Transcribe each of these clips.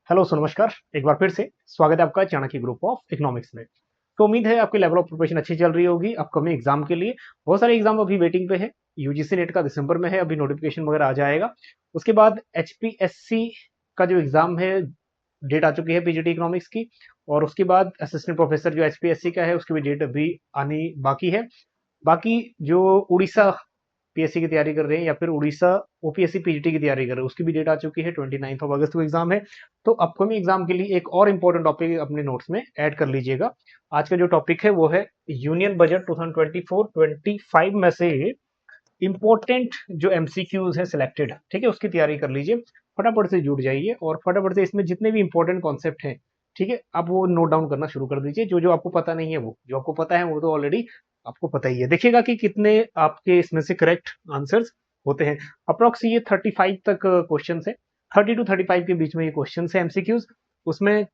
Hello सो नमस्कार। एक बार फिर से स्वागत है आपका चाणक्य ग्रुप ऑफ इकोनॉमिक्स में। तो उम्मीद है आपकी लेवल ऑफ प्रिपरेशन अच्छी चल रही होगी अपकमिंग एग्जाम के लिए। बहुत सारे एग्जाम अभी वेटिंग पे है। यूजीसी नेट का दिसंबर में है, अभी नोटिफिकेशन वगैरह आ जाएगा। उसके बाद एचपीएससी का जो एग्जाम है, डेट आ चुकी है पीजीटी इकोनॉमिक्स की। और उसके बाद असिस्टेंट प्रोफेसर जो एचपीएससी का है उसकी भी डेट अभी आनी बाकी है। बाकी जो उड़ीसा पीएससी की तैयारी कर रहे हैं या फिर उड़ीसा ओपीएससी पीजीटी की तैयारी कर रहे हैं उसकी भी डेट आ चुकी है। 29 अगस्त को एग्जाम है। तो अपकमिंग एग्जाम के लिए एक और इम्पोर्टेंट टॉपिक अपने नोट्स में ऐड कर लीजिएगा। आज का जो टॉपिक है वो है यूनियन बजट 2024-25 में से इंपॉर्टेंट जो एमसीक्यूज है सिलेक्टेड, ठीक है, उसकी तैयारी कर लीजिए। फटाफट से जुड़ जाइए और फटाफट से इसमें जितने भी इंपॉर्टेंट कॉन्सेप्ट हैं, ठीक है, आप वो नोट डाउन करना शुरू कर दीजिए। जो जो आपको पता नहीं है, वो जो आपको पता है वो तो ऑलरेडी आपको पता ही है। देखिएगा कि कितने आपके इसमें से करेक्ट आंसर्स होते हैं। अप्रोक्स ये 35 तक क्वेश्चन है। 30 to 35 के बीच में ये क्वेश्चन है एमसीक्यूज। उसमें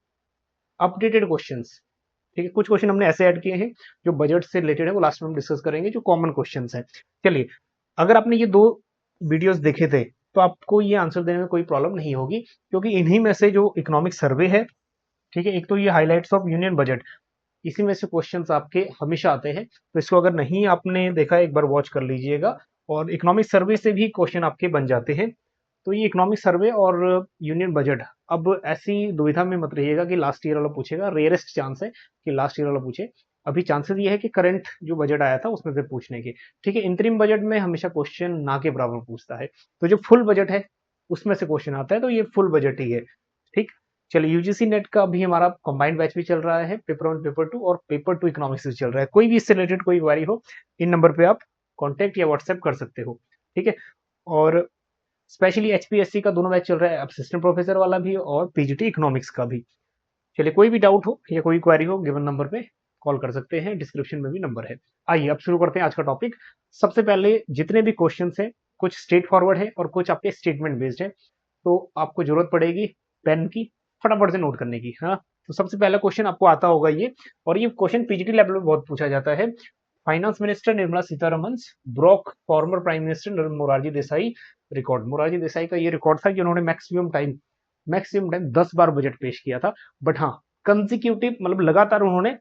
अपडेटेड क्वेश्चन, ठीक है, कुछ क्वेश्चन हमने ऐसे ऐड किए हैं जो बजट से रिलेटेड है, वो लास्ट में हम डिस्कस करेंगे, जो कॉमन क्वेश्चन है। चलिए, अगर आपने ये दो वीडियोस देखे थे तो आपको ये आंसर देने में कोई प्रॉब्लम नहीं होगी, क्योंकि इन्हीं में से जो इकोनॉमिक सर्वे है, ठीक है, एक तो ये हाइलाइट्स ऑफ यूनियन बजट, इसी में से क्वेश्चंस आपके हमेशा आते हैं। तो इसको अगर नहीं आपने देखा एक बार वॉच कर लीजिएगा। और इकोनॉमिक सर्वे से भी क्वेश्चन आपके बन जाते हैं। तो ये इकोनॉमिक सर्वे और यूनियन बजट, अब ऐसी दुविधा में मत रहिएगा कि लास्ट ईयर वाला पूछेगा। रेयरेस्ट चांस है कि लास्ट ईयर वाला पूछे। अभी चांसेस ये है कि करंट जो बजट आया था उसमें से पूछने के, ठीक है। इंतरिम बजट में हमेशा क्वेश्चन ना के बराबर पूछता है। तो जो फुल बजट है उसमें से क्वेश्चन आता है, तो ये फुल बजट ही है, ठीक। चलिए, यूजीसी नेट का भी हमारा कंबाइंड बैच भी चल रहा है, पेपर 1 पेपर 2 और पेपर 2 इकोनॉमिक्स भी चल रहा है। कोई भी इससे रिलेटेड कोई क्वेरी हो, इन नंबर पे आप कांटेक्ट या व्हाट्सएप कर सकते हो, ठीक है। और स्पेशली एचपीएससी का दोनों बैच चल रहा है, असिस्टेंट प्रोफेसर वाला भी और पीजीटी इकोनॉमिक्स का भी। चलिए, कोई भी डाउट हो या कोई क्वेरी हो, गिवन नंबर पे कॉल कर सकते हैं, डिस्क्रिप्शन में भी नंबर है। आइए अब शुरू करते हैं आज का टॉपिक। सबसे पहले जितने भी क्वेश्चन हैं, कुछ स्ट्रेट फॉरवर्ड है और कुछ आपके स्टेटमेंट बेस्ड है। तो आपको जरूरत पड़ेगी पेन की, फटाफट से नोट करने की। हाँ, तो सबसे पहला क्वेश्चन आपको आता होगा ये, और ये क्वेश्चन पीजीटी लेवल में बहुत पूछा जाता है। Finance minister Nirmala Sitharaman broke former prime minister Morarji Desai record. Morarji Desai का ये रिकॉर्ड था कि उन्होंने मैक्सिमम टाइम 10 बार बजट पेश किया था। बट हाँ, कंसिक्यूटिव मतलब लगातार उन्होंने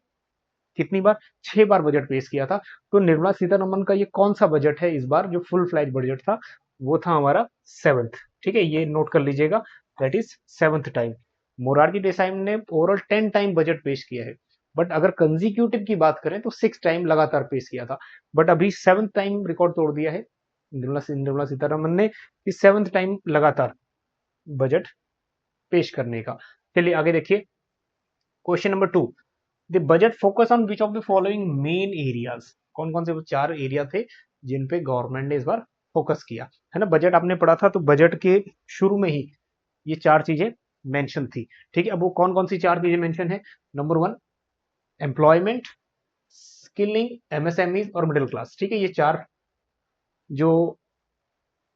कितनी बार, 6 बार बजट पेश किया था। तो निर्मला सीतारमन का ये कौन सा बजट है इस बार जो फुल फ्लैज बजट था, वो था हमारा 7th, ठीक है, ये नोट कर लीजिएगा। That is 7th time. Morarji Desai ने ओवरऑल 10 टाइम बजट पेश किया है। बट अगर कंजिक्यूटिव की बात करें तो 6 टाइम लगातार पेश किया था। बट अभी 7th टाइम रिकॉर्ड तोड़ दिया है निर्मला सीतारमन ने, इस 7th टाइम लगातार बजट पेश करने का। चलिए आगे देखिए, question number 2। The budget focus on which of the following main areas. कौन कौन से वो 4 एरिया थे जिन पे गवर्नमेंट ने इस बार फोकस किया है ना। बजट आपने पढ़ा था, तो बजट के शुरू में ही ये 4 चीजें मेंशन थी, ठीक है। अब वो कौन कौन सी 4 चीजें मेंशन है? नंबर 1, एम्प्लॉयमेंट, स्किलिंग, एमएसएमई और मिडिल क्लास, ठीक है। ये 4 जो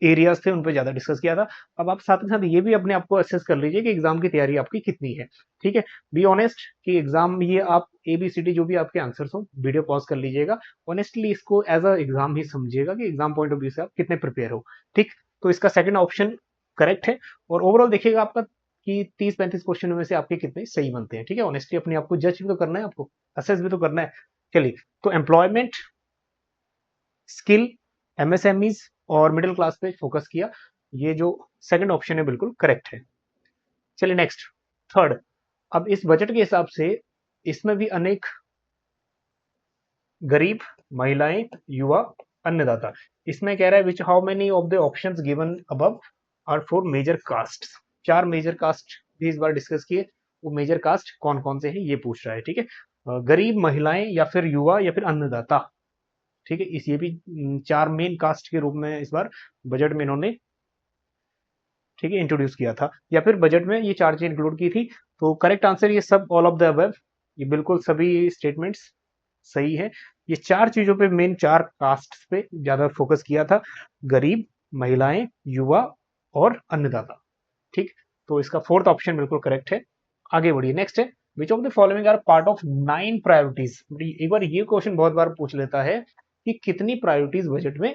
एरियाज थे उन पे ज्यादा डिस्कस किया था। अब आप साथ ही साथ ये भी अपने आप को असेस कर लीजिए कि एग्जाम की तैयारी आपकी कितनी है, ठीक है। बी ऑनेस्ट कि एग्जाम ये आप एबीसीडी जो भी आपके आंसर्स हो, वीडियो पॉज कर लीजिएगा। ऑनेस्टली इसको एज अ एग्जाम ही समझिएगा कि एग्जाम पॉइंट ऑफ व्यू से आप कितने प्रिपेयर हो, ठीक। तो इसका सेकंड ऑप्शन करेक्ट है। और ओवरऑल देखिएगा आपका कि 30-35 क्वेश्चन में से आपके कितने सही बनते हैं, ठीक है। ऑनेस्टली अपने आप को जज भी तो करना है, आपको असेस भी तो करना है। चलिए, तो एम्प्लॉयमेंट, स्किल, एमएसएमईज और मिडिल क्लास पे फोकस किया। ये जो सेकंड ऑप्शन है बिल्कुल करेक्ट है। चलिए नेक्स्ट, थर्ड। अब इस बजट के हिसाब से इसमें भी अनेक गरीब, महिलाएं, युवा, अन्नदाता। इसमें कह रहा है which how many of the options given above are four major caste. 4 major caste भी इस बार डिस्कस किए। वो मेजर कास्ट कौन कौन से हैं ये पूछ रहा है, ठीक है। गरीब, महिलाएं या फिर युवा या फिर अन्नदाता, ठीक है। इस ये भी 4 मेन कास्ट के रूप में इस बार बजट में इन्होंने, ठीक है, इंट्रोड्यूस किया था, या फिर बजट में ये 4 चीज इंक्लूड की थी। तो करेक्ट आंसर ये सब, ऑल ऑफ द अबव, ये बिल्कुल सभी स्टेटमेंट्स सही है। ये 4 चीजों पे, मेन 4 कास्ट पे ज्यादा फोकस किया था, गरीब, महिलाएं, युवा और अन्नदाता, ठीक। तो इसका फोर्थ ऑप्शन बिल्कुल करेक्ट है। आगे बढ़िए, नेक्स्ट है which of the following are part of 9 priorities. एक बार ये क्वेश्चन बहुत बार पूछ लेता है कि कितनी प्रायोरिटीज बजट में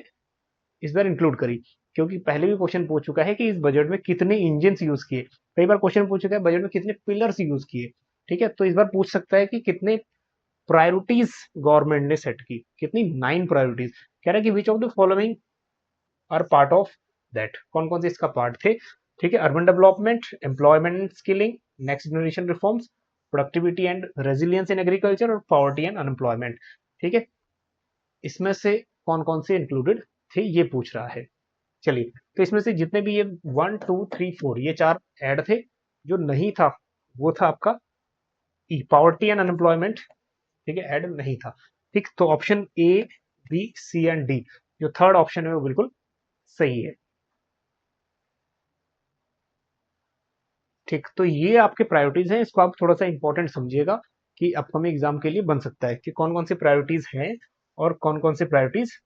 इस बार इंक्लूड करी। क्योंकि पहले भी क्वेश्चन पूछ चुका है कि इस बजट में कितने इंजन यूज किए, कई बार क्वेश्चन पूछ चुका है बजट में कितने पिलर्स यूज किए। ठीक है, तो इस बार पूछ सकता है कि कितने प्रायोरिटीज गवर्नमेंट ने सेट की, कितनी 9 प्रायोरिटीज। कह रहा है कि which of the following are part of that, कौन कौन से इसका पार्ट थे। ठीक है, urban development, employment skilling, next generation reforms, productivity and resilience in agriculture और पॉवर्टी एंड अनएम्प्लॉयमेंट। ठीक है, इसमें से कौन कौन से इंक्लूडेड थे ये पूछ रहा है। चलिए, तो इसमें से जितने भी ये 1 2 3 4 ये 4 ऐड थे, जो नहीं था वो था आपका ई, पॉवर्टी एंड अनएम्प्लॉयमेंट। ठीक है, ऐड नहीं था। ठीक, तो option A B C and D, जो थर्ड ऑप्शन है वो बिल्कुल सही है। ठीक, तो ये आपके प्रायोरिटीज हैं, इसको आप थोड़ा सा इंपॉर्टेंट समझिएगा कि अपकमिंग एग्जाम के लिए बन सकता है कि कौन कौन सी प्रायोरिटीज हैं और कौन कौन सी प्रायोरिटीज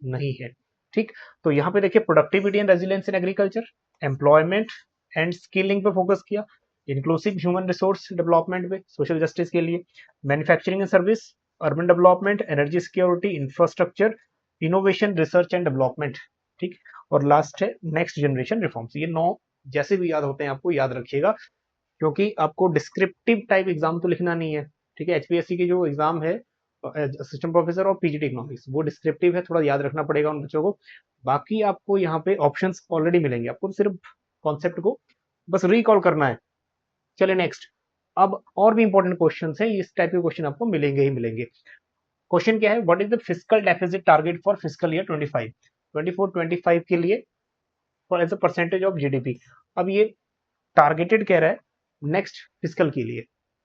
नहीं है। ठीक, तो यहाँ पे देखिए productivity and resilience in agriculture, employment and skilling पे फोकस किया, इंक्लूसिव ह्यूमन रिसोर्स डेवलपमेंट पे, सोशल जस्टिस के लिए, manufacturing and service, urban development, energy security, infrastructure, innovation, research and development. ठीक, और लास्ट है नेक्स्ट जनरेशन रिफॉर्म्स। ये 9 जैसे भी याद होते हैं आपको याद रखिएगा, क्योंकि आपको डिस्क्रिप्टिव टाइप एग्जाम तो लिखना नहीं है। ठीक है, एचपीएससी की जो एग्जाम है असिस्टेंट प्रोफेसर और पीजीटी इकोनॉमिक्स, वो डिस्क्रिप्टिव है, थोड़ा याद रखना पड़ेगा उन बच्चों को। बाकी आपको यहाँ पे ऑप्शंस ऑलरेडी मिलेंगे, आपको सिर्फ कॉन्सेप्ट को बस रिकॉल करना है। चलिए नेक्स्ट, अब और भी इंपॉर्टेंट क्वेश्चन है, इस टाइप के क्वेश्चन आपको मिलेंगे ही मिलेंगे। क्वेश्चन क्या है, what is the fiscal deficit target for fiscal year 25 24-25 के लिए for as a percentage of GDP. अब ये टारगेटेड कह रहा है नेक्स्ट फिस्कल के लिए।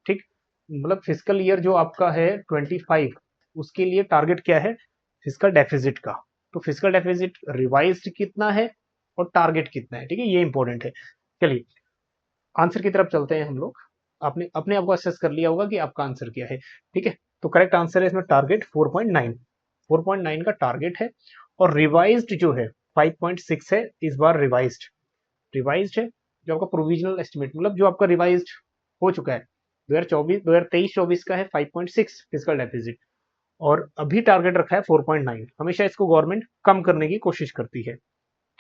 ठीक, मतलब फिस्कल ईयर जो आपका है 25, उसके लिए टारगेट क्या है फिस्कल डेफिसिट का। तो फिस्कल डेफिसिट रिवाइज्ड कितना है और टारगेट कितना है। ठीक है, ये इंपॉर्टेंट है। चलिए आंसर की तरफ चलते हैं हम लोग। आपने अपने आप को असेस कर लिया होगा कि आपका आंसर क्या है। ठीक है, तो करेक्ट आंसर है इसमें टारगेट 4.9, 4.9 का टारगेट है। और रिवाइज्ड जो है 5.6 है, इस बार रिवाइज्ड, रिवाइज्ड है जो आपका प्रोविजनल एस्टिमेट, मतलब जो आपका रिवाइज्ड हो चुका है 2023-24 का है 5.6 फिस्कल डेफिसिट, और अभी टारगेट रखा है 4.9। हमेशा इसको गवर्नमेंट कम करने की कोशिश करती है।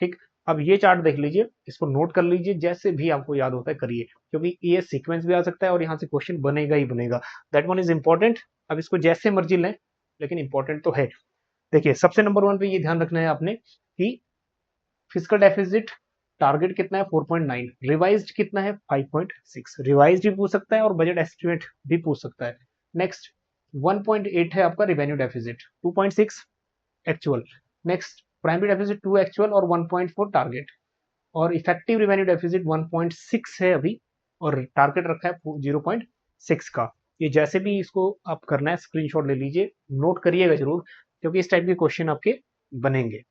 ठीक, अब ये चार्ट देख लीजिए, इसको नोट कर लीजिए, जैसे भी आपको याद होता है करिए, क्योंकि ये सीक्वेंस भी आ सकता है और यहाँ से क्वेश्चन बनेगा ही बनेगा। That one is important. अब इसको जैसे मर्जी लें, लेकिन इंपॉर्टेंट तो है। देखिए सबसे नंबर 1 पे ये ध्यान रखना है आपने कि फिस्कल डेफिसिट टारगेट कितना है 4.9, रिवाइज्ड कितना है 5.6। रिवाइज्ड भी पूछ सकता है और बजट एस्टिमेट भी पूछ सकता है। नेक्स्ट 1.8 है आपका revenue deficit, 2.6 actual. Next primary deficit 2 actual और 1.4 टारगेट, और इफेक्टिव रिवेन्यू डेफिसिट 1.6 है अभी, और टारगेट रखा है 0.6 का। ये जैसे भी इसको आप करना है स्क्रीनशॉट ले लीजिए, नोट करिएगा जरूर, क्योंकि इस टाइप के क्वेश्चन आपके बनेंगे।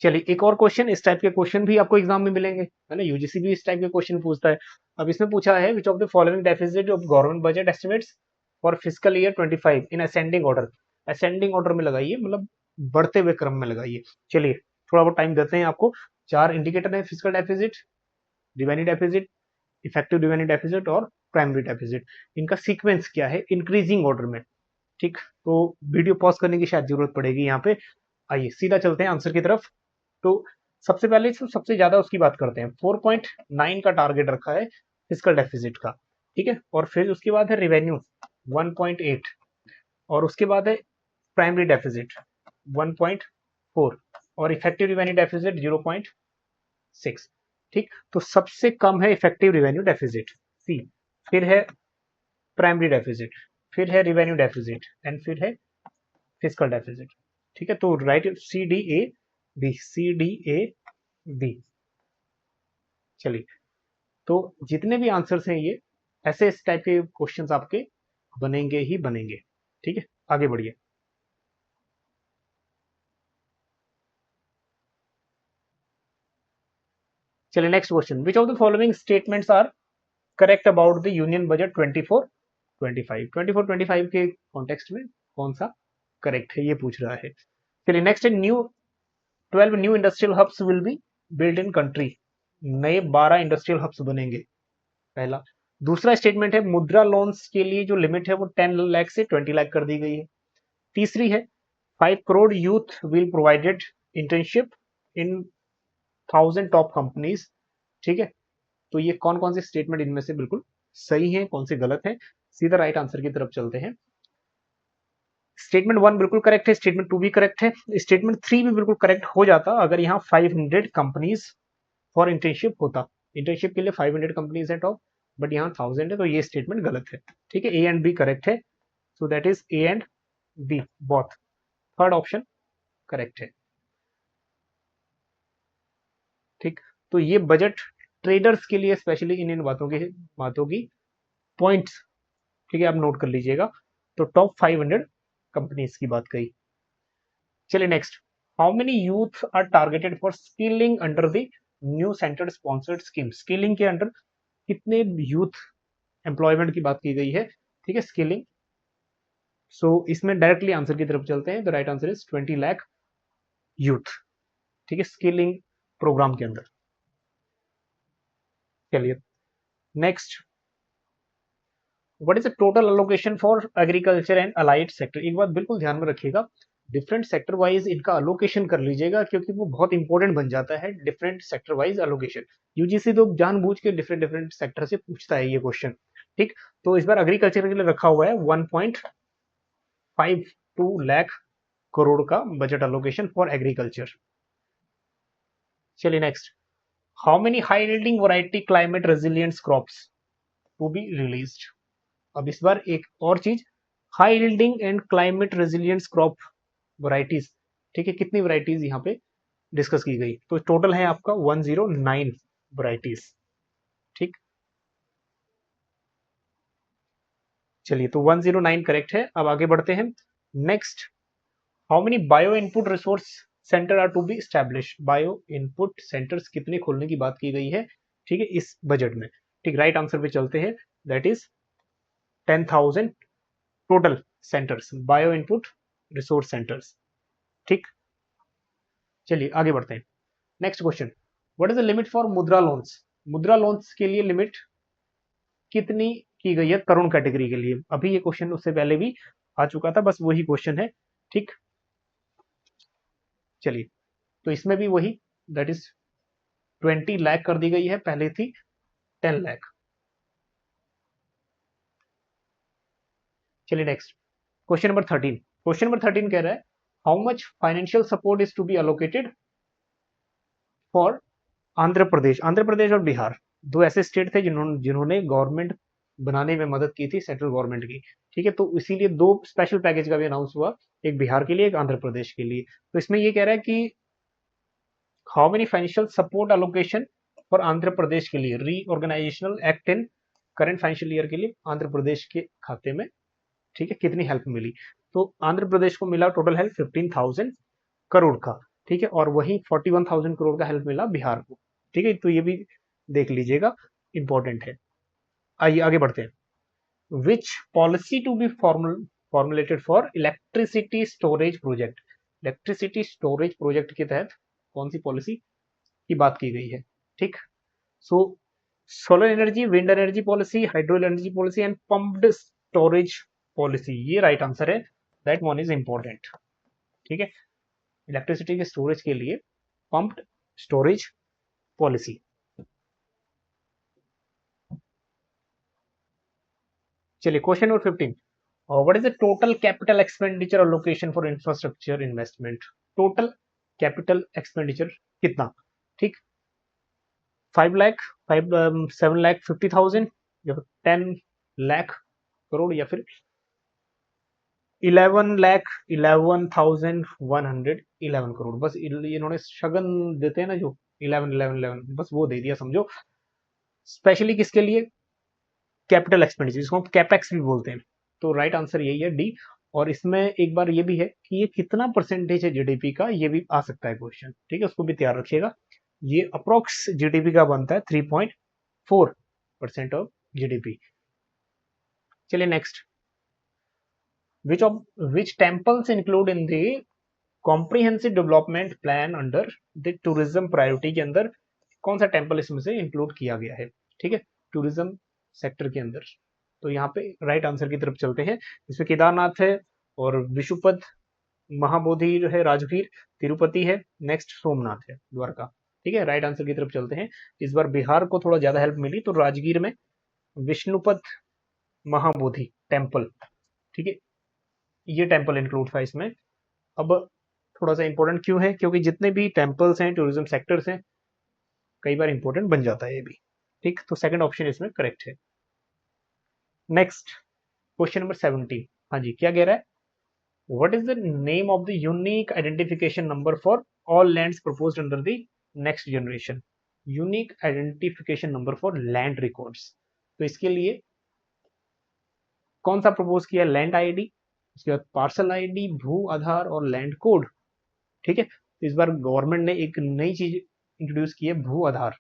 चलिए एक और क्वेश्चन, इस टाइप के क्वेश्चन भी आपको एग्जाम में मिलेंगे, है ना, यूजीसी भी इस टाइप के क्वेश्चन पूछता है। अब इसमें पूछा है which of the following deficit of government budget estimates for fiscal year 25 in ascending order. Ascending order में लगाइए, मतलब बढ़ते हुए क्रम में लगाइए। चलिए थोड़ा बहुत टाइम देते हैं आपको। 4 इंडिकेटर है fiscal deficit, revenue deficit, effective revenue deficit और प्राइमरी डेफिसिट। इनका सीक्वेंस क्या है इंक्रीजिंग ऑर्डर में। ठीक, तो वीडियो पॉज करने की शायद जरूरत पड़ेगी यहाँ पे। आइए सीधा चलते हैं आंसर की तरफ। तो सबसे पहले सबसे ज्यादा उसकी बात करते हैं, 4.9 का टारगेट रखा है फिस्कल डेफिसिट का। ठीक है, और फिर उसके बाद है रिवेन्यू 1.8, और उसके बाद है प्राइमरी डेफिसिट 1.4 और इफेक्टिव रिवेन्यू डेफिसिट 0.6। ठीक, तो सबसे कम है इफेक्टिव रिवेन्यू डेफिसिट सी, फिर है प्राइमरी डेफिसिट, फिर है रिवेन्यू डेफिसिट एंड फिर है फिस्कल डेफिसिट। ठीक है, तो right C D A B, C D A B. चलिए, तो जितने भी आंसर्स हैं ये ऐसे इस टाइप के क्वेश्चंस आपके बनेंगे ही बनेंगे। ठीक है, आगे बढ़िए। चलिए next question, which of the following statements are correct about the union budget 24-25 के कॉन्टेक्स्ट में कौन सा करेक्ट है ये पूछ रहा है। चलिए नेक्स्ट है, new 12 new industrial hubs will be build in country. नए 12 इंडस्ट्रियल हब्स बनेंगे, पहला। दूसरा स्टेटमेंट है मुद्रा लोन्स के लिए जो लिमिट है वो 10 लाख से 20 लाख कर दी गई है। तीसरी है 5 crore youth will provided internship in 1000 top companies, ठीक है। तो ये कौन कौन से स्टेटमेंट इनमें से बिल्कुल सही है, कौन से गलत है, सीधा राइट आंसर की तरफ चलते हैं। स्टेटमेंट 1 बिल्कुल करेक्ट है, स्टेटमेंट 2 भी करेक्ट है, स्टेटमेंट 3 भी बिल्कुल करेक्ट हो जाता अगर यहाँ 500 कंपनीज फॉर इंटर्नशिप होता। इंटर्नशिप के लिए 500 कंपनीज है टॉप, बट यहाँ 1000 है, तो ये स्टेटमेंट गलत है, ठीक है। ए एंड बी करेक्ट है, so that is A and B both, third option correct है, ठीक। तो ये बजट ट्रेडर्स के लिए स्पेशली इन बातों की पॉइंट्स, ठीक है, आप नोट कर लीजिएगा। तो टॉप 500 कंपनीज की बात कही। चलिए next, how many youth are targeted for skilling under the new centre sponsored scheme. Skilling के अंडर कितने यूथ एम्प्लॉयमेंट की बात की गई है, ठीक है, स्किलिंग। सो इसमें डायरेक्टली आंसर की तरफ चलते हैं। The right answer is 20 lakh youth, ठीक है, स्किलिंग प्रोग्राम के अंदर। चलिए next, what is the total allocation for agriculture and allied sector. एक बात बिल्कुल ध्यान में रखिएगा, डिफरेंट सेक्टर वाइज इनका अलोकेशन कर लीजिएगा, क्योंकि वो बहुत इंपॉर्टेंट बन जाता है different sector wise allocation. UGC तो जानबूझ के डिफरेंट डिफरेंट सेक्टर से पूछता है ये क्वेश्चन, ठीक। तो इस बार एग्रीकल्चर के लिए रखा हुआ है 1.52 लाख करोड़ का बजट अलोकेशन फॉर एग्रीकल्चर। चलिए next, how many high yielding variety climate resilient crops to be released. अब इस बार एक और चीज, high yielding and climate resilience crop varieties, ठीक है, कितनी वैरायटीज यहाँ पे डिस्कस की गई। तो टोटल है आपका 109 वैरायटीज, ठीक। चलिए तो 109 करेक्ट है। अब आगे बढ़ते हैं। Next, how many bio input resource centre are to be establish. Bio input centres कितने खोलने की बात की गई है, ठीक है, इस बजट में, ठीक। राइट आंसर पे चलते हैं, that is 10,000 total centres, bio input resource centres, ठीक। चलिए आगे बढ़ते हैं। Next question, what is the limit for मुद्रा लोन्स। मुद्रा लोन्स के लिए लिमिट कितनी की गई है तरुण कैटेगरी के लिए। अभी ये क्वेश्चन उससे पहले भी आ चुका था, बस वही क्वेश्चन है, ठीक। चलिए तो इसमें भी वही, दैट इज 20 लाख कर दी गई है, पहले थी 10 लाख। चलिए next, question number 13। Question number 13 कह रहा है, how much financial support is to be allocated for Andhra Pradesh. Andhra Pradesh और बिहार दो ऐसे स्टेट थे जिन्होंने गवर्नमेंट बनाने में मदद की थी, सेंट्रल गवर्नमेंट की, ठीक है। तो इसीलिए दो स्पेशल पैकेज का भी अनाउंस हुआ, एक बिहार के लिए, एक आंध्र प्रदेश के लिए। तो इसमें ये कह रहा है कि how many financial support allocation for Andhra Pradesh के लिए, reorganisational act in current financial year के लिए आंध्र प्रदेश के खाते में, ठीक है, कितनी हेल्प मिली। तो आंध्र प्रदेश को मिला टोटल हेल्प 15,000 करोड़ का, ठीक है, और वही 41,000 करोड़ का हेल्प मिला बिहार को, ठीक है। तो ये भी देख लीजिएगा, इंपॉर्टेंट है। आइए आगे बढ़ते हैं। Which policy to be formulated for electricity storage project. Electricity storage project के तहत कौन सी पॉलिसी की बात की गई है, ठीक। So solar energy, wind energy policy, hydro energy policy and pumped storage policy, ये राइट आंसर है, दैट वन इज इंपॉर्टेंट, ठीक है। इलेक्ट्रिसिटी के स्टोरेज के लिए पम्प्ड स्टोरेज पॉलिसी। चलिए question number 15, what is the total capital expenditure allocation for infrastructure investment. Total capital expenditure कितना, ठीक। 5 लाख, 7 लाख 50,000, या फिर 10 लाख करोड़, या फिर 11 लाख 11,111 करोड़। बस इन्होंने शगन देते हैं ना जो 11 11 11, बस वो दे दिया समझो, स्पेशली किसके लिए, कैपिटल एक्सपेंडिचर, जिसको हम कैपेक्स भी बोलते हैं। तो राइट आंसर यही है, डी। और इसमें एक बार ये भी है कि ये कितना परसेंटेज है जीडीपी का, ये भी आ सकता है क्वेश्चन, ठीक है, उसको भी तैयार रखिएगा। ये अप्रोक्स जीडीपी का बनता है 3.4% ऑफ जीडीपी। चलिए next, which temples include in the comprehensive development plan under the tourism priority के अंदर कौन सा टेम्पल इसमें से इंक्लूड किया गया है, ठीक है, टूरिज्म सेक्टर के अंदर। तो यहाँ पे राइट आंसर की तरफ चलते हैं। इसमें केदारनाथ है और विशुपद महाबोधि जो है राजगीर, तिरुपति है, नेक्स्ट सोमनाथ है, द्वारका। ठीक है, राइट आंसर की तरफ चलते हैं। इस बार बिहार को थोड़ा ज्यादा हेल्प मिली, तो राजगीर में विष्णुपद महाबोधि टेम्पल, ठीक है, ये टेम्पल इंक्लूड था इसमें। अब थोड़ा सा इंपॉर्टेंट क्यों है, क्योंकि जितने भी टेम्पल्स हैं, टूरिज्म सेक्टर्स हैं, कई बार इंपॉर्टेंट बन जाता है ये भी। ठीक, तो सेकंड ऑप्शन इसमें करेक्ट है। Next question number 17। हाँ जी, क्या कह रहा है? What is the name of the unique identification number for all lands proposed under the next generation? Unique identification number for land records. तो इसके लिए कौन सा प्रपोज किया? लैंड आईडी, उसके बाद पार्सल आईडी, भू आधार और लैंड कोड। ठीक है, तो इस बार गवर्नमेंट ने एक नई चीज इंट्रोड्यूस की है, भू आधार।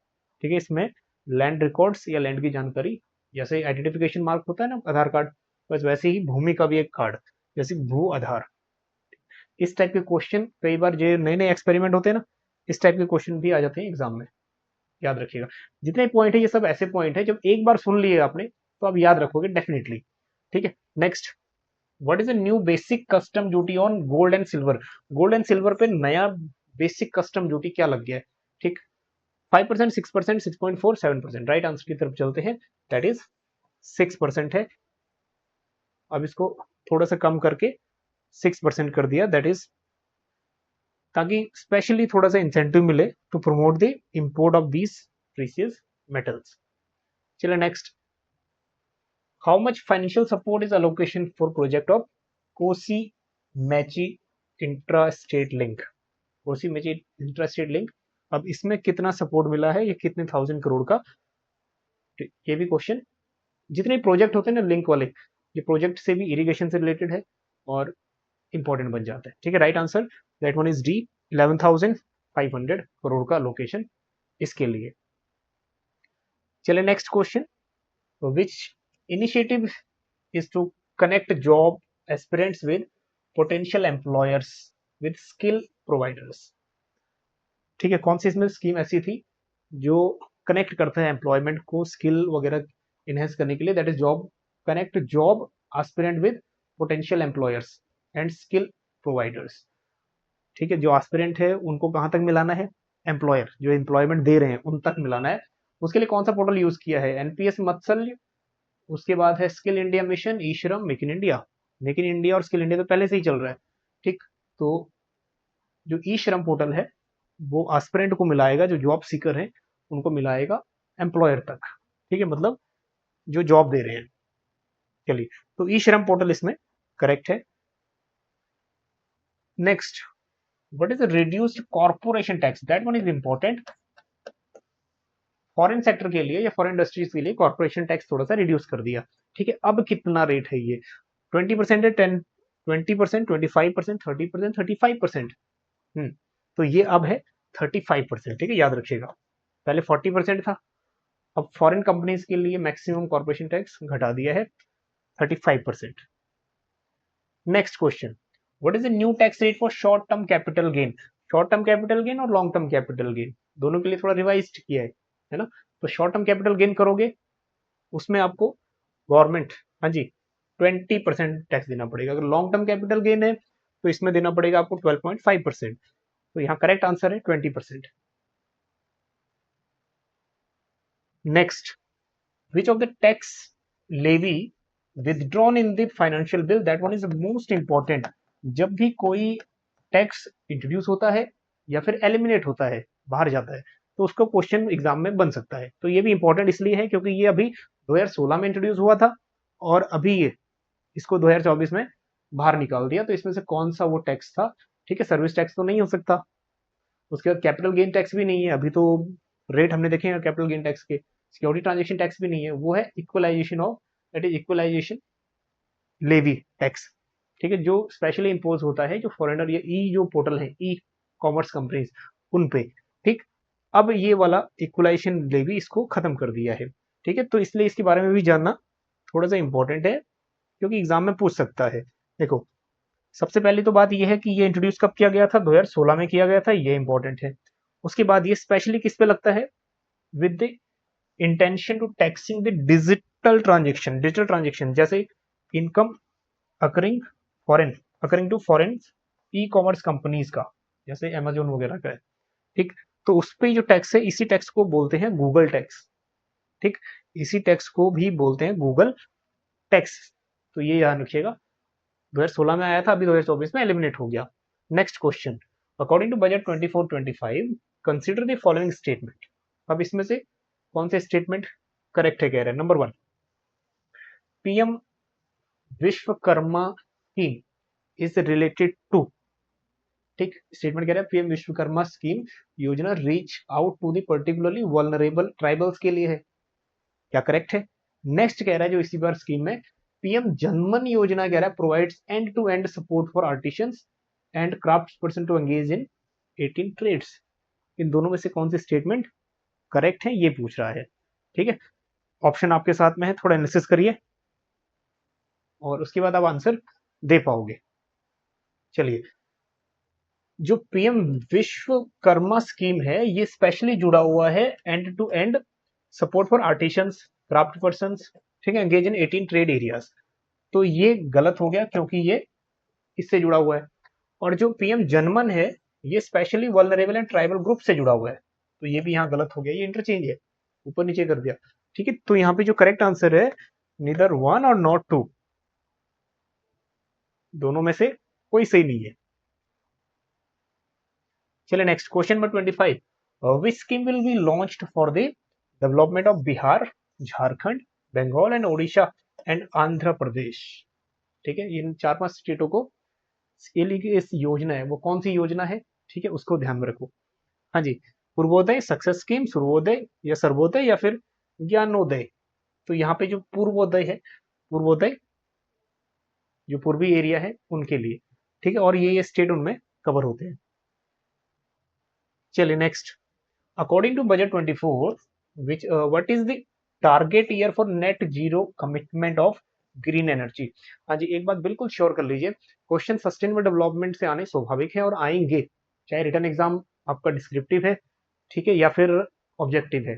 ठीक है, इसमें लैंड रिकॉर्ड्स या लैंड की जानकारी, जैसे आइडेंटिफिकेशन मार्क होता है ना आधार कार्ड, बस वैसे ही भूमि का भी एक कार्ड, जैसे भू आधार। इस टाइप के क्वेश्चन कई बार जो नए नए एक्सपेरिमेंट होते हैं ना, इस टाइप के क्वेश्चन भी आ जाते हैं एग्जाम में, याद रखिएगा। जितने पॉइंट है ये सब ऐसे पॉइंट है, जब एक बार सुन लिए आपने तो आप याद रखोगे डेफिनेटली। ठीक है, next, what is the new basic custom duty on gold and silver? Gold and silver पे नया बेसिक कस्टम ड्यूटी क्या लग गया है? ठीक, 5%, 6%, 6.4, 7%। राइट आंसर की तरफ चलते हैं, दैट इज 6% है। अब इसको थोड़ा सा कम करके 6% कर दिया, दैट इज ताकि स्पेशली थोड़ा सा इंसेंटिव मिले to promote the import of these precious metals. चलिए next, how much financial support is allocation for project of Kosi Mechi intra state link? Kosi Mechi intra state link, अब इसमें कितना सपोर्ट मिला है, ये कितने 1000 करोड़ का? ये भी क्वेश्चन, जितने प्रोजेक्ट होते हैं ना लिंक वाले, ये प्रोजेक्ट से भी इरिगेशन से रिलेटेड है और इंपॉर्टेंट बन जाता है। ठीक है, right answer that one is D, 11,500 crore का लोकेशन इसके लिए। चले next question, which initiative is to connect job aspirants with potential employers with skill providers? ठीक है, कौन सी इसमें स्कीम ऐसी थी जो कनेक्ट करता है एम्प्लॉयमेंट को स्किल वगैरह इनहेंस करने के लिए? That is job, connect job aspirant with potential employers and skill providers. ठीक है, जो एस्पिरेंट है उनको कहाँ तक मिलाना है? एम्प्लॉयर जो एम्प्लॉयमेंट दे रहे हैं उन तक मिलाना है। उसके लिए कौन सा पोर्टल यूज किया है? एनपीएस मत्सल्य, उसके बाद है स्किल इंडिया मिशन, ई श्रम, make in India. Make in India और स्किल इंडिया तो पहले से ही चल रहा है। ठीक, तो जो ई श्रम पोर्टल है वो एस्पिरेंट को मिलाएगा, जो जॉब सीकर है उनको मिलाएगा एम्प्लॉयर तक। ठीक है, मतलब जो जॉब दे रहे हैं। चलिए, तो ई श्रम पोर्टल इसमें करेक्ट है। Next, what is the reduced corporation tax? That one is important. Foreign sector के लिए या फॉरेन इंडस्ट्रीज के लिए कॉर्पोरेशन टैक्स थोड़ा सा रिड्यूस कर दिया। ठीक है, अब कितना रेट है ये? 20% है, 10, 20%, 25%, 30%, 35%। तो ये अब है 35%। ठीक है, याद रखिएगा, पहले 40% था, अब फॉरेन कंपनीज के लिए मैक्सिमम कॉर्पोरेशन टैक्स घटा दिया है 35%। Next question, what is the new tax rate for short term capital gain? Short term capital gain और लॉन्ग टर्म कैपिटल गेन दोनों के लिए थोड़ा रिवाइज किया है ना? तो शॉर्ट टर्म कैपिटल गेन करोगे उसमें आपको गवर्नमेंट, हाँ जी, 20% टैक्स देना पड़ेगा। अगर लॉन्ग टर्म कैपिटल गेन है तो इसमें देना पड़ेगा आपको 12.5%। तो यहाँ करेक्ट आंसर है 20%। Next, which of the tax levy withdrawn in the financial bill? that one is the most important। जब भी कोई टैक्स इंट्रोड्यूस होता है या फिर एलिमिनेट होता है, बाहर जाता है, तो उसको क्वेश्चन एग्जाम में बन सकता है। तो ये भी इंपॉर्टेंट इसलिए है क्योंकि ये अभी 2016 में इंट्रोड्यूस हुआ था और अभी ये इसको 2024 में बाहर निकाल दिया। तो इसमें से कौन सा वो टैक्स था? ठीक है, सर्विस टैक्स तो नहीं हो सकता, उसके बाद कैपिटल गेन टैक्स भी नहीं है, अभी तो रेट हमने देखे हैं कैपिटल गेन टैक्स के। सिक्योरिटी ट्रांजेक्शन टैक्स भी नहीं है, वो है equalisation of, that is equalisation levy tax. ठीक है, जो स्पेशली इम्पोज होता है जो फॉरेनर या ई जो पोर्टल है ई कॉमर्स कंपनीज उन पे। ठीक, अब ये वाला इक्वलाइजेशन लेवी इसको खत्म कर दिया है। ठीक है, तो इसलिए इसके बारे में भी जानना थोड़ा सा इंपॉर्टेंट है क्योंकि एग्जाम में पूछ सकता है। देखो, सबसे पहली तो बात यह है कि ये इंट्रोड्यूस कब किया गया था? 2016 में किया गया था, ये इंपॉर्टेंट है। उसके बाद ये स्पेशली किस पे लगता है? With the intention to taxing the digital transaction, digital transaction जैसे income accruing foreign, accruing to foreign e commerce companies का, जैसे अमेजोन वगैरह का है, ठीक, तो उस पे जो टैक्स है इसी टैक्स को बोलते हैं गूगल टैक्स, ठीक, इसी टैक्स को भी बोलते हैं गूगल टैक्स। तो ये याद रखिएगा, 2016 में आया था, अभी 2024 में एलिमिनेट हो गया। Next question, according to budget 24-25 consider the following statement. अब इसमें से कौन से स्टेटमेंट करेक्ट है, कह रहे हैं number 1, PM Vishwakarma scheme is related to, ठीक, स्टेटमेंट कह रहा है पीएम विश्वकर्मा स्कीम योजना reach out to the particularly vulnerable tribals के लिए है, क्या करेक्ट है। नेक्स्ट कह रहा है जो इसी बार स्कीम में पीएम जनमन योजना कह रहा है provides end to end support for artisans and craft person to engage in 18 trades. इन दोनों में से कौन सी स्टेटमेंट करेक्ट है ये पूछ रहा है, ठीक है। ऑप्शन आपके साथ में है, थोड़ा एनालिसिस करिए और उसके बाद आप आंसर दे पाओगे। चलिए, जो पीएम विश्वकर्मा स्कीम है ये स्पेशली जुड़ा हुआ है end to end support for artisans, craft persons, ठीक है, एंगेज इन 18 ट्रेड एरियाज। तो ये गलत हो गया क्योंकि ये इससे जुड़ा हुआ है। और जो पीएम जनमन है ये specially vulnerable and tribal group से जुड़ा हुआ है, तो ये भी यहाँ गलत हो गया, ये इंटरचेंज है, ऊपर नीचे कर दिया, ठीक है। तो यहाँ पे जो करेक्ट आंसर है नीदर 1 और नॉट 2, दोनों में से कोई सही नहीं है। चलिए next question number 25, which scheme will be launched for the development of Bihar, Jharkhand, Bengal and Odisha and Andhra Pradesh, ठीक है, इन 4-5 स्टेटों को इसके लिए इस योजना है, वो कौन सी योजना है, ठीक है, उसको ध्यान में रखो। हाँ जी, पूर्वोदय सक्सेस स्कीम, सूर्योदय या सर्वोदय या फिर ज्ञानोदय। तो यहाँ पे जो पूर्वोदय है, पूर्वोदय जो पूर्वी एरिया है उनके लिए, ठीक है, और ये स्टेट उनमें कवर होते हैं। चलिए next, according to budget 24 which what is the target year for net zero commitment of green energy. हाँ जी, एक बात बिल्कुल श्योर कर लीजिए, क्वेश्चन सस्टेनेबल डेवलपमेंट से आने स्वाभाविक है और आएंगे, चाहे रिटर्न एग्जाम आपका डिस्क्रिप्टिव है, ठीक है, या फिर ऑब्जेक्टिव है।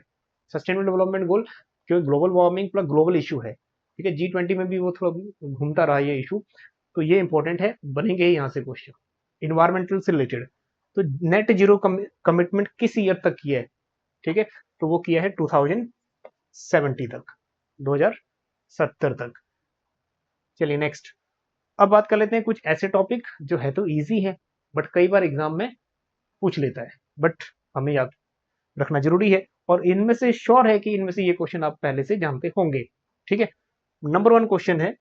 सस्टेनेबल डेवलपमेंट गोल क्योंकि global warming plus global issue है, ठीक है, G20 में भी वो थोड़ा घूमता रहा ये इशू, तो ये इंपॉर्टेंट है, बनेंगे ही यहाँ से क्वेश्चन। इन्वायरमेंटल से रिलेटेड, तो नेट जीरो कमिटमेंट किस ईयर तक किया है, ठीक है, तो वो किया है 2070 तक, 2070 तक। चलिए नेक्स्ट, अब बात कर लेते हैं कुछ ऐसे टॉपिक जो है तो इजी है बट कई बार एग्जाम में पूछ लेता है, बट हमें याद रखना जरूरी है, और इनमें से श्योर है कि इनमें से ये क्वेश्चन आप पहले से जानते होंगे, ठीक है। नंबर 1 क्वेश्चन है,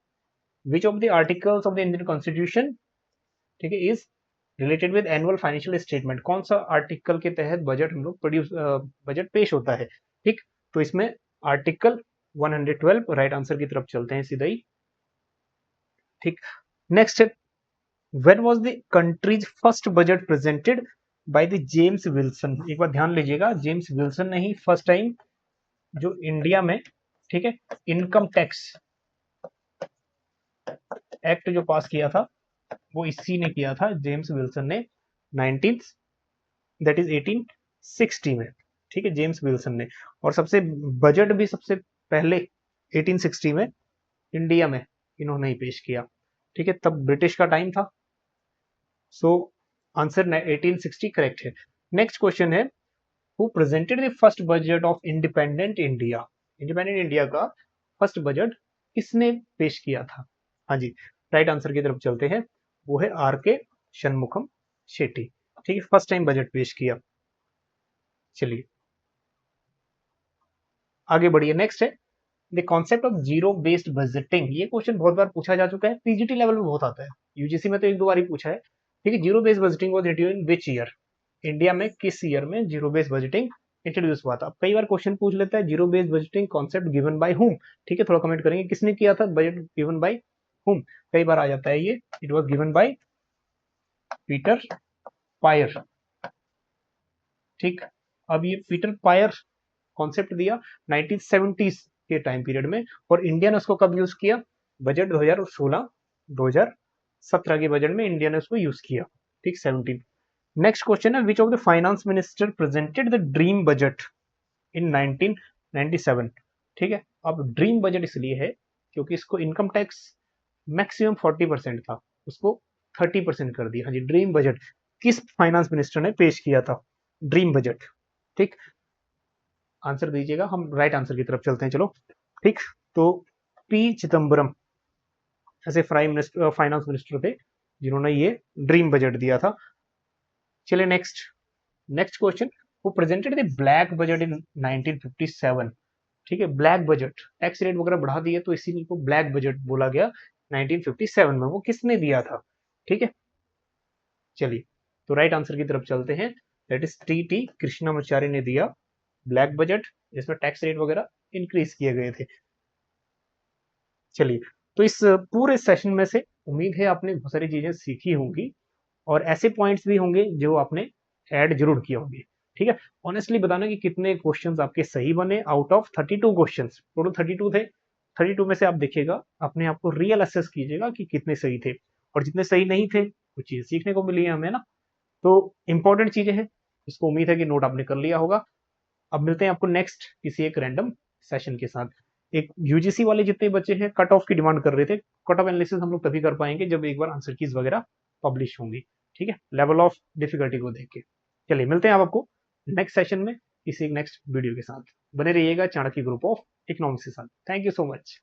which of the articles of the Indian constitution, ठीक है, is related with annual financial statement. कौन सा आर्टिकल के तहत बजट हम लोग प्रोड्यूस बजट पेश होता है, ठीक, तो इसमें आर्टिकल 112 राइट आंसर की तरफ चलते हैं सीधा ही, ठीक। Next, when was the countries first budget presented by the James Wilson. एक बार ध्यान लीजिएगा, जेम्स विल्सन ने ही फर्स्ट टाइम जो इंडिया में, ठीक है, इनकम टैक्स एक्ट जो पास किया था वो इसी ने किया था, जेम्स विल्सन ने 19 दैट इज 1860 में, ठीक है, जेम्स विल्सन ने। और सबसे बजट भी सबसे पहले 1860 में इंडिया में इन्होंने ही पेश किया, ठीक है, तब ब्रिटिश का टाइम था, सो आंसर 1860 करेक्ट है। नेक्स्ट क्वेश्चन है, who presented the first budget of independent India. Independent India का फर्स्ट बजट किसने पेश किया था, हाँ जी, राइट आंसर की तरफ चलते हैं, वो है R.K. शनमुखम शेट्टी, ठीक है, फर्स्ट टाइम बजट पेश किया। चलिए आगे बढ़िए, नेक्स्ट है the concept of zero based budgeting. ये क्वेश्चन बहुत बार पूछा जा चुका है, पीजीटी लेवल में बहुत आता है, यूजीसी में तो 1-2 बार ही पूछा है, ठीक है। Zero based budgeting was introduced in which year, India में किस ईयर में जीरो बेस्ड बजटिंग इंट्रोड्यूस हुआ था। कई बार क्वेश्चन पूछ लेता है zero based budgeting concept given by whom, ठीक है, थोड़ा कमेंट करेंगे किसने किया था बजट गिवन बाय हुम, कई बार आ जाता है ये, it was given by Peter Pyre, ठीक। अब ये पीटर पायर कॉन्सेप्ट दिया 1970s के टाइम पीरियड में, और इंडिया ने उसको कब यूज किया, बजट 2016-2017 के बजट में इंडिया ने उसको यूज किया, ठीक, 17। नेक्स्ट क्वेश्चन है, which of the finance minister presented the dream budget in 1997, ठीक है। अब ड्रीम बजट इसलिए है क्योंकि इसको इनकम टैक्स मैक्सिमम 40% था, उसको 30% कर दिया। हाँ जी, ड्रीम बजट किस फाइनेंस मिनिस्टर ने पेश किया था? Dream budget. ठीक, आंसर दीजिएगा, हम राइट आंसर की तरफ चलते हैं। चलो ठीक, तो पी चिदम्बरम ऐसे फाइनेंस मिनिस्टर थे जिन्होंने ये ड्रीम बजट दिया था। चलिए नेक्स्ट नेक्स्ट क्वेश्चन, वो presented the black budget in 1957। ठीक है, ब्लैक बजट, टैक्स रेट वगैरह बढ़ा दिए तो इसीलिए को ब्लैक बजट बोला गया 1957 में। वो किसने दिया था? ठीक है, चलिए तो राइट आंसर की तरफ चलते हैं। दैट इज टी कृष्णामाचारी ने दिया ब्लैक बजट, जिसमें टैक्स रेट वगैरह इंक्रीज किए गए थे। चलिए, तो इस पूरे सेशन में से उम्मीद है आपने बहुत सारी चीजें सीखी होंगी और ऐसे पॉइंट्स भी होंगे जो आपने ऐड जरूर किए होंगे। ठीक है, ऑनेस्टली बताना कि कितने क्वेश्चंस आपके सही बने आउट ऑफ 32 क्वेश्चंस। टोटल 32 थे, 32 में से आप देखिएगा, अपने आप को रियल असेस कीजिएगा कि कितने सही थे, और जितने सही नहीं थे कुछ चीजें सीखने को मिली है हमें ना। तो इंपॉर्टेंट चीजें हैं, इसको उम्मीद है कि नोट आपने कर लिया होगा। अब मिलते हैं आपको नेक्स्ट किसी एक रैंडम सेशन के साथ। एक यूजीसी वाले जितने बच्चे हैं कट ऑफ की डिमांड कर रहे थे, कट ऑफ एनालिसिस हम लोग तभी कर पाएंगे जब एक बार आंसर कीज वगैरह पब्लिश होंगी। ठीक है, लेवल ऑफ डिफिकल्टी को देख के। चलिए मिलते हैं आपको नेक्स्ट सेशन में किसी नेक्स्ट वीडियो के साथ। बने रहिएगा चाणक्य ग्रुप ऑफ इकोनॉमिक्स के साथ। Thank you so much.